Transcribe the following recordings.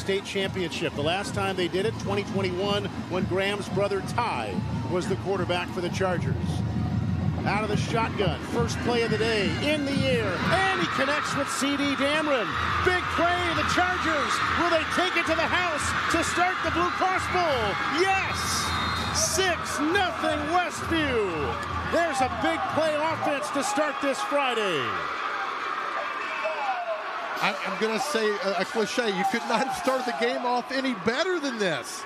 state championship. The last time they did it, 2021, when Graham's brother Ty was the quarterback for the Chargers. Out of the shotgun, first play of the day, in the air, and he connects with C.D. Dameron. Big play, the Chargers. Will they take it to the house to start the Blue Cross Bowl? Yes! 6-0 Westview. There's a big play offense to start this Friday. I'm going to say a cliche. You could not have started the game off any better than this.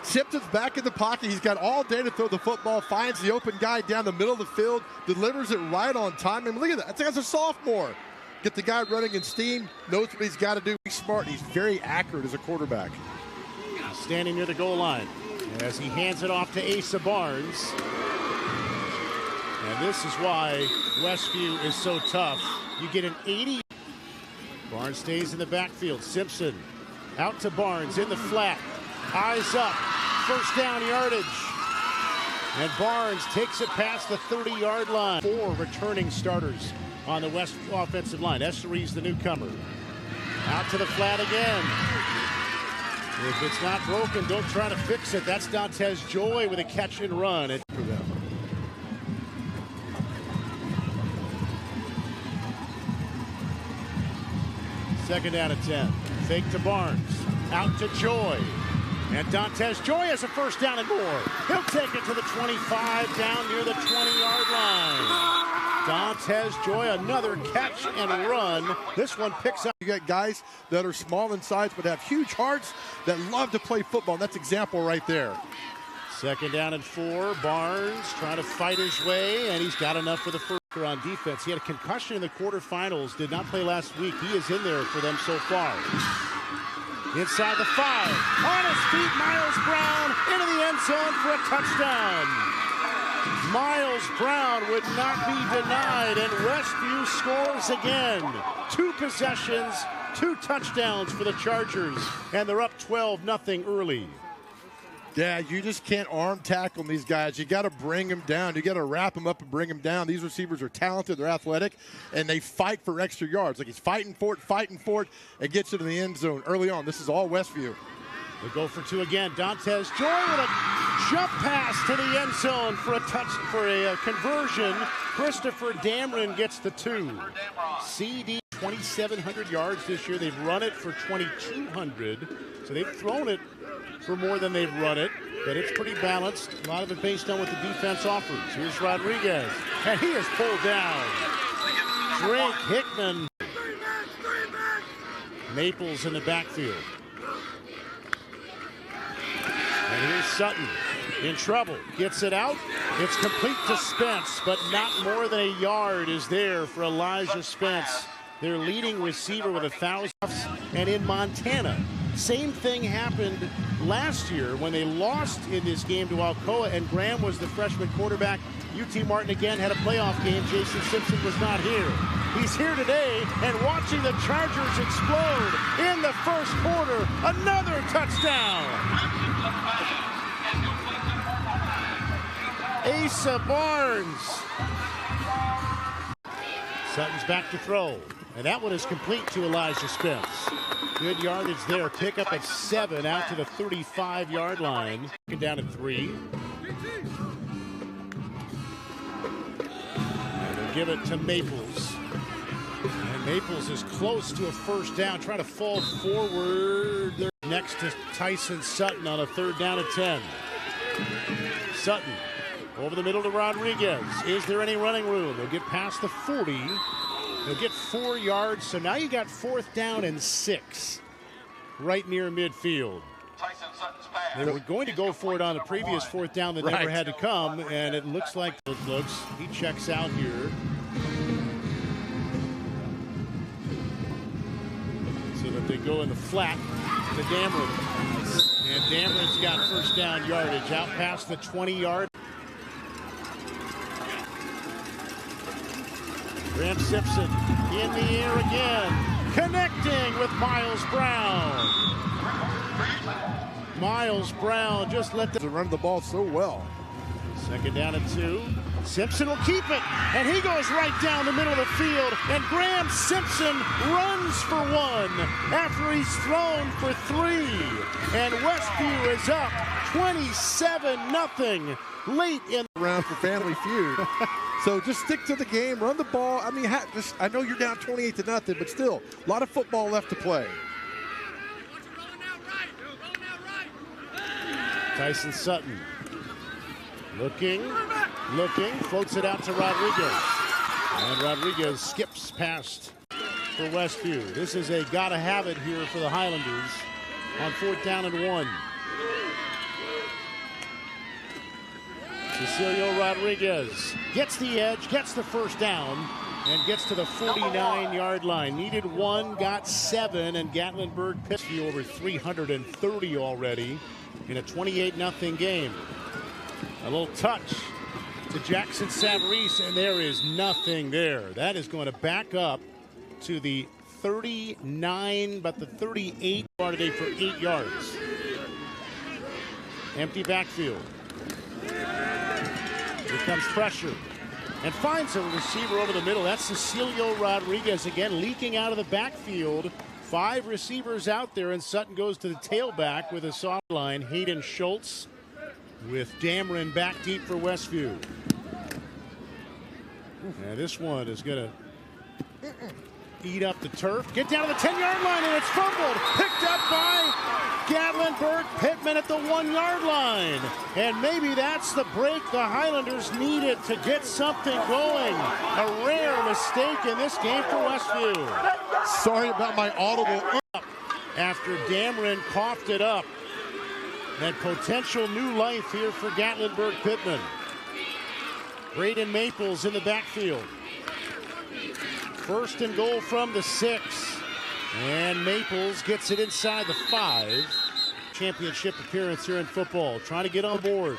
Simpson's back in the pocket. He's got all day to throw the football, finds the open guy down the middle of the field, delivers it right on time. I mean, look at that. I think that's a sophomore. Get the guy running in steam, knows what he's got to do. He's smart, and he's very accurate as a quarterback. He's standing near the goal line as he hands it off to Asa Barnes. And this is why Westview is so tough. You get an 80. Barnes stays in the backfield. Simpson out to Barnes in the flat. Eyes up, first down yardage. And Barnes takes it past the 30-yard line. 4 returning starters on the West offensive line. Essery's the newcomer. Out to the flat again. If it's not broken, don't try to fix it. That's Dantes Joy with a catch and run. For them. Second down at 10. Fake to Barnes. Out to Joy. And Dantes Joy has a first down and more. He'll take it to the 25, down near the 20-yard line. Dantes Joy, another catch and run. This one picks up. You got guys that are small in size but have huge hearts that love to play football. And that's example right there. Second down and 4. Barnes trying to fight his way, and he's got enough for the first on defense. He had a concussion in the quarterfinals, did not play last week. He is in there for them so far. Inside the 5, on his feet, Miles Brown into the end zone for a touchdown. Miles Brown would not be denied, and Westview scores again. 2 possessions, 2 touchdowns for the Chargers, and they're up 12-0 early. Yeah, you just can't arm tackle these guys. You got to bring them down. You got to wrap them up and bring them down. These receivers are talented, they're athletic, and they fight for extra yards. Like he's fighting for it, and gets into the end zone early on. This is all Westview. They go for 2 again. Dantes Joy with a jump pass to the end zone for a conversion. Christopher Dameron gets the 2. CD 2,700 yards this year. They've run it for 2,200, so they've thrown it for more than they've run it, but it's pretty balanced. A lot of it based on what the defense offers. Here's Rodriguez, and he is pulled down. Drake Hickman. Maples in the backfield. And here's Sutton in trouble. Gets it out. It's complete to Spence, but not more than a yard is there for Elijah Spence, their leading receiver with 1,000. And in Montana, same thing happened last year when they lost in this game to Alcoa, and Graham was the freshman quarterback. UT Martin again had a playoff game. Jason Simpson was not here. He's here today and watching the Chargers explode in the first quarter. Another touchdown. Asa Barnes. Sutton's back to throw. And that one is complete to Elijah Spence. Good yardage there. Pickup of 7 out to the 35-yard line. Down at 3. And they'll give it to Maples. And Maples is close to a first down, trying to fall forward. They're next to Tyson Sutton on a 3rd down at 10. Sutton over the middle to Rodriguez. Is there any running room? They'll get past the 40. They'll get 4 yards, so now you got 4th down and 6 right near midfield. They were going to go for it on the previous 4th down that never had to come, and it looks like he checks out here. So that they go in the flat to Dameron. And Dameron's got first down yardage out past the 20-yard. Graham Simpson in the air again, connecting with Miles Brown. Miles Brown just let them run the ball so well. 2nd down and 2. Simpson will keep it, and he goes right down the middle of the field, and Graham Simpson runs for one after he's thrown for three. And Westview is up 27-0 late in the round for Family Feud. So just stick to the game, run the ball. I mean, I know you're down 28-0, but still, a lot of football left to play. Tyson Sutton looking, floats it out to Rodriguez. And Rodriguez skips past for Westview. This is a gotta have it here for the Highlanders on 4th down and 1. Cecilio Rodriguez gets the edge, gets the first down, and gets to the 49-yard line. Needed 1, got 7, and Gatlinburg-Pitman over 330 already in a 28-0 game. A little touch to Jackson Savarese, and there is nothing there. That is going to back up to the 39, but the 38 today for 8 yards. Empty backfield. Here comes pressure, and finds a receiver over the middle. That's Cecilio Rodriguez again, leaking out of the backfield. 5 receivers out there, and Sutton goes to the tailback with a soft line. Hayden Schultz with Dameron back deep for Westview. And this one is going to eat up the turf. Get down to the 10-yard line, and it's fumbled. Picked up by Gatlinburg-Pitman at the 1-yard line. And maybe that's the break the Highlanders needed to get something going. A rare mistake in this game for Westview. Sorry about my audible. After Dameron coughed it up. And potential new life here for Gatlinburg-Pitman. Braden Maples in the backfield. 1st and goal from the 6. And Maples gets it inside the 5. Championship appearance here in football. Trying to get on board.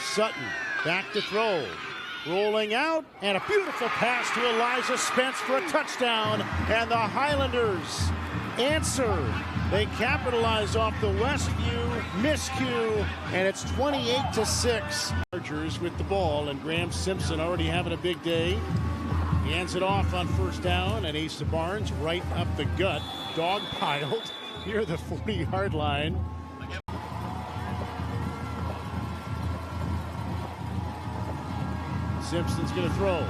Sutton back to throw. Rolling out, and a beautiful pass to Elijah Spence for a touchdown. And the Highlanders answer. They capitalize off the Westview miscue, and it's 28-6. Chargers with the ball, and Graham Simpson already having a big day. He hands it off on 1st down, and Asa Barnes right up the gut, dog-piled near the 40-yard line. Simpson's going to throw.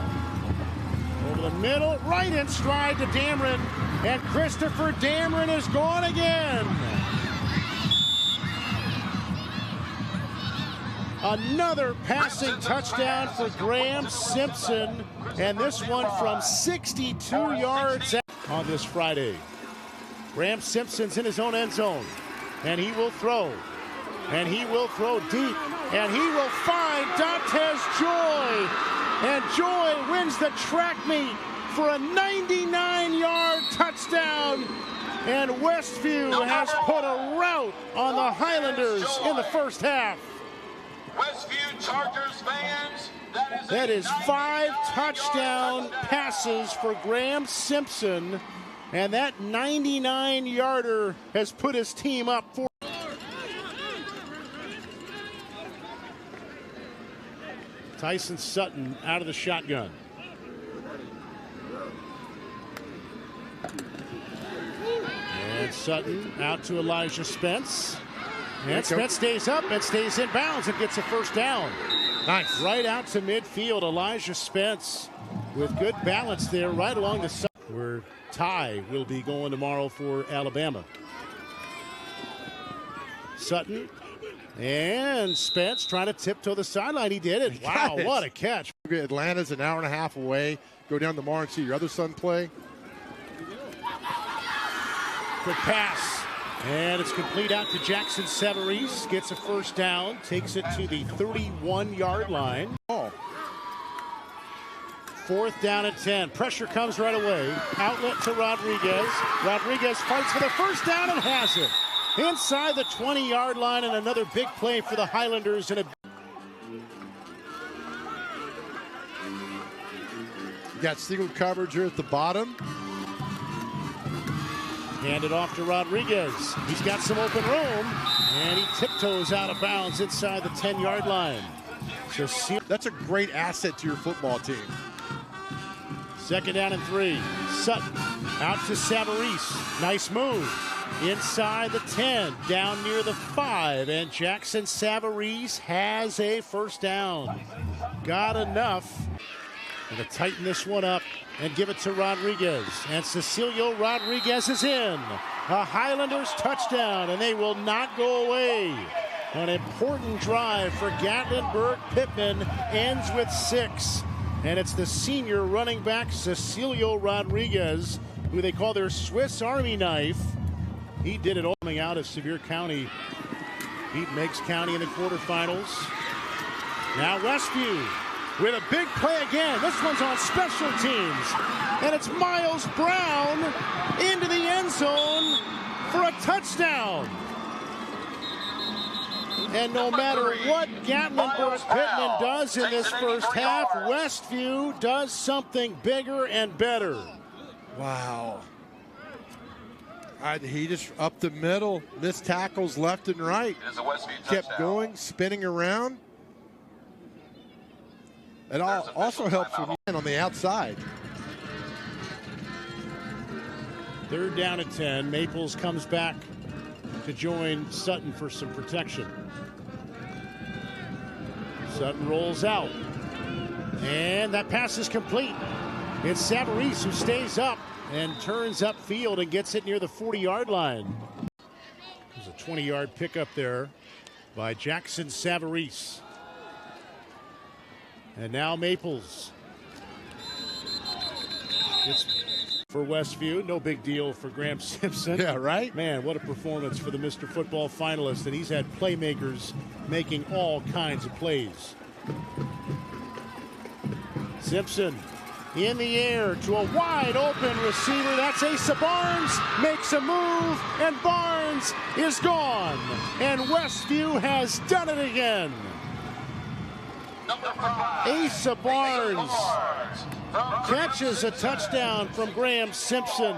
Over the middle, right in stride to Dameron, and Christopher Dameron is gone again. Another passing touchdown for Graham Simpson, and this one from 62 yards on this Friday. Graham Simpson's in his own end zone, and he will throw, and he will throw deep, and he will find Dantes Joy, and Joy wins the track meet for a 99-yard touchdown, and Westview has put a rout on the Highlanders in the first half. Westview Chargers fans, that is 5 touchdown passes for Graham Simpson, and that 99-yarder has put his team up 4. Tyson Sutton out of the shotgun. And Sutton out to Elijah Spence. And Spence stays up and stays in bounds and gets a 1st down. Nice. Right out to midfield, Elijah Spence with good balance there right along the side where Ty will be going tomorrow for Alabama. Sutton and Spence trying to tiptoe the sideline. He did it. Wow, what a catch. Atlanta's an hour and a half away. Go down tomorrow and see your other son play. Quick pass. And it's complete out to Jackson Savarese. Gets a 1st down. Takes it to the 31-yard line. 4th down and 10. Pressure comes right away. Outlet to Rodriguez. Rodriguez fights for the 1st down and has it. Inside the 20-yard line, and another big play for the Highlanders. And You got single coverage here at the bottom. Hand it off to Rodriguez. He's got some open room, and he tiptoes out of bounds inside the 10-yard line. That's a great asset to your football team. Second down and 3. Sutton out to Savarese. Nice move. Inside the 10, down near the 5, and Jackson Savarese has a first down. Got enough. Going to tighten this one up and give it to Rodriguez. And Cecilio Rodriguez is in. A Highlanders touchdown, and they will not go away. An important drive for Gatlinburg-Pitman ends with 6. And it's the senior running back, Cecilio Rodriguez, who they call their Swiss Army knife. He did it all coming out of Sevier County. Beat Meigs County in the quarterfinals. Now Westview with a big play again. This one's on special teams. And it's Miles Brown into the end zone for a touchdown. And no matter what Gatlinburg-Pitman does in this first half, Westview does something bigger and better. Wow. He just up the middle, missed tackles left and right. Kept going, spinning around. It also helps with man on the outside. Third down at 10. Maples comes back to join Sutton for some protection. Sutton rolls out. And that pass is complete. It's Savarese who stays up and turns upfield and gets it near the 40-yard line. There's a 20-yard pickup there by Jackson Savarese. And now Maples. It's for Westview. No big deal for Graham Simpson. Yeah, right? Man, what a performance for the Mr. Football finalist. And he's had playmakers making all kinds of plays. Simpson in the air to a wide open receiver. That's Asa Barnes, makes a move, and Barnes is gone. And Westview has done it again. Asa Barnes catches a touchdown from Graham Simpson.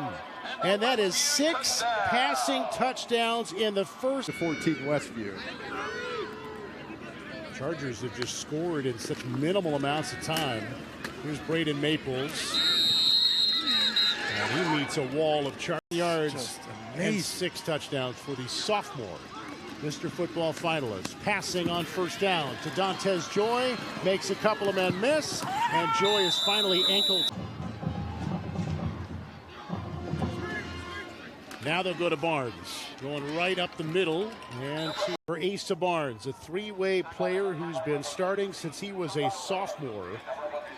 And that is 6 passing touchdowns in the first. 14 Westview. Chargers have just scored in such minimal amounts of time. Here's Braden Maples. And he meets a wall of yards and 6 touchdowns for the sophomore Mr. Football finalist. Passing on first down to Dantes Joy. Makes a couple of men miss. And Joy is finally ankled. Now they'll go to Barnes. Going right up the middle. And for Asa Barnes, a 3-way player who's been starting since he was a sophomore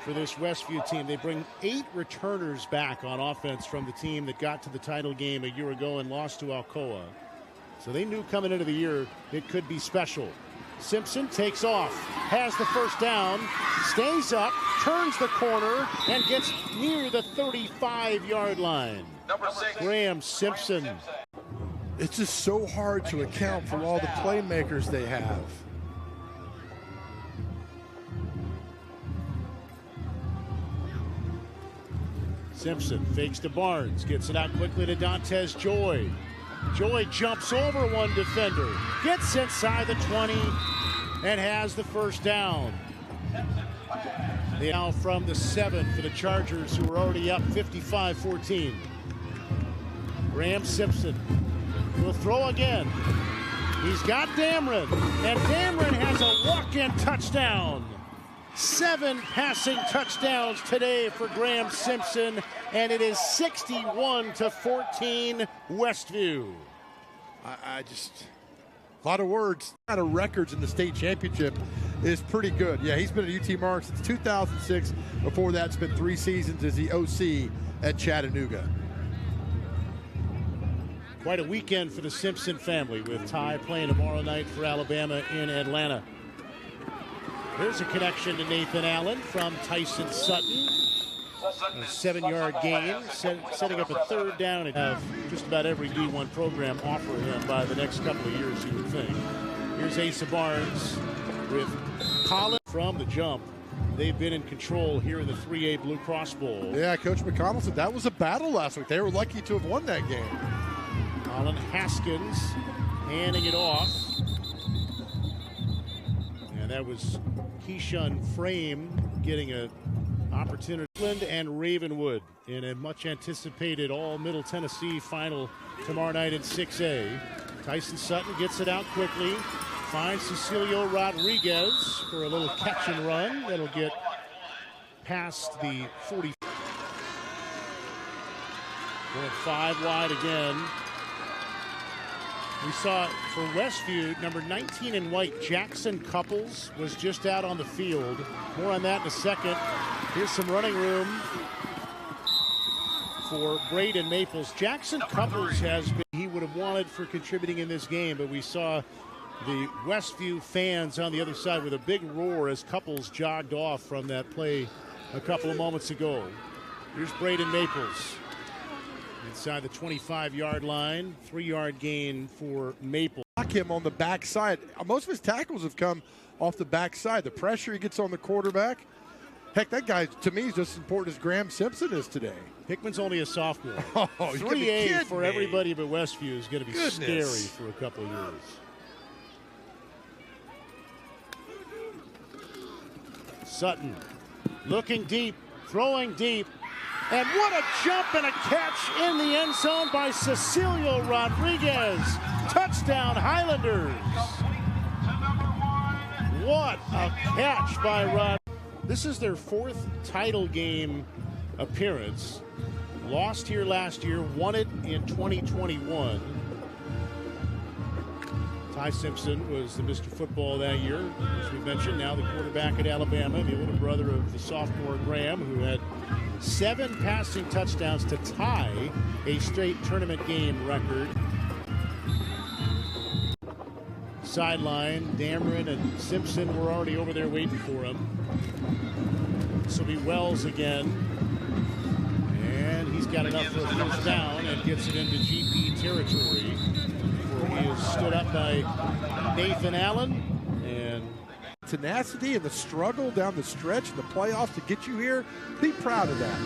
for this Westview team. They bring 8 returners back on offense from the team that got to the title game a year ago and lost to Alcoa. So they knew coming into the year it could be special. Simpson takes off, has the first down, stays up, turns the corner, and gets near the 35-yard line. Graham Simpson. It's just so hard to account for all the playmakers they have. Simpson fakes to Barnes, gets it out quickly to Dantes Joy. Joy jumps over one defender, gets inside the 20, and has the first down. Now from the 7 for the Chargers, who are already up 55-14. Graham Simpson will throw again. He's got Dameron, and Dameron has a walk-in touchdown. 7 passing touchdowns today for Graham Simpson, and it is 61-14 Westview. I just, a lot of words. A lot of records in the state championship is pretty good. Yeah, he's been at UT Mark since 2006. Before that, it's been 3 seasons as the OC at Chattanooga. Quite a weekend for the Simpson family, with Ty playing tomorrow night for Alabama in Atlanta. There's a connection to Nathan Allen from Tyson Sutton. A 7-yard gain, setting up a third down. And have just about every D1 program offer him by the next couple of years, you would think. Here's Asa Barnes with Collins from the jump. They've been in control here in the 3A Blue Cross Bowl. Yeah, Coach McConnell said that was a battle last week. They were lucky to have won that game. Colin Haskins handing it off. And that was Keyshawn Frame getting an opportunity. And Ravenwood in a much anticipated all Middle Tennessee final tomorrow night in 6A. Tyson Sutton gets it out quickly, finds Cecilio Rodriguez for a little catch and run that'll get past the 40. Going 5 wide again. We saw for Westview, number 19 in white, Jackson Couples, was just out on the field. More on that in a second. Here's some running room for Braden Maples. Jackson Couples has been, he would have wanted for contributing in this game, but we saw the Westview fans on the other side with a big roar as Couples jogged off from that play a couple of moments ago. Here's Braden Maples. Inside the 25-yard line, 3-yard gain for Maple. Block him on the backside. Most of his tackles have come off the backside. The pressure he gets on the quarterback. Heck, that guy, to me, is just as important as Graham Simpson is today. Pittman's only a sophomore. Oh, 3A for everybody but Westview is going to be scary for a couple of years. Sutton looking deep, throwing deep. And what a jump and a catch in the end zone by Cecilio Rodriguez. Touchdown, Highlanders. What a catch by Rod. This is their 4th title game appearance. Lost here last year, won it in 2021. Ty Simpson was the Mr. Football that year. As we mentioned, now the quarterback at Alabama, the older brother of the sophomore Graham, who had 7 passing touchdowns to tie a straight tournament game record. Sideline, Dameron and Simpson were already over there waiting for him. This will be Wells again. And he's got enough for a first down and gets it into GP territory. Where he is stood up by Nathan Allen. And tenacity and the struggle down the stretch in the playoffs to get you here, be proud of that.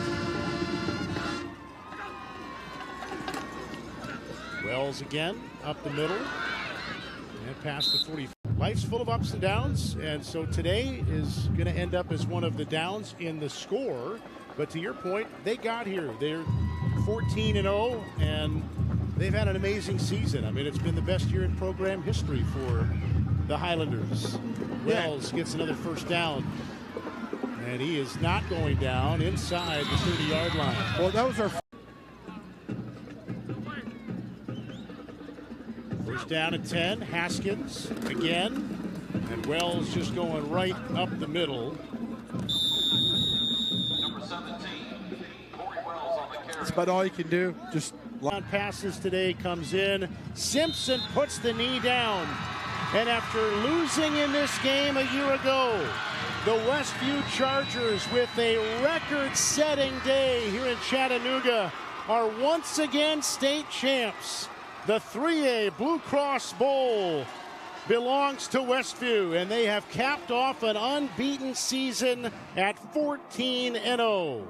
Wells again, up the middle, and past the 40. Life's full of ups and downs, and so today is going to end up as one of the downs in the score. But to your point, they got here. They're 14-0, and they've had an amazing season. I mean, it's been the best year in program history for the Highlanders. Wells gets another first down, and he is not going down inside the 30-yard line. Well, that was our first down at 10. Haskins again, and Wells just going right up the middle. Number 17, Corey Wells on the carry. That's about all you can do. Just On passes today comes in. Simpson puts the knee down. And after losing in this game a year ago, the Westview Chargers, with a record-setting day here in Chattanooga, are once again state champs. The 3A Blue Cross Bowl belongs to Westview, and they have capped off an unbeaten season at 14-0.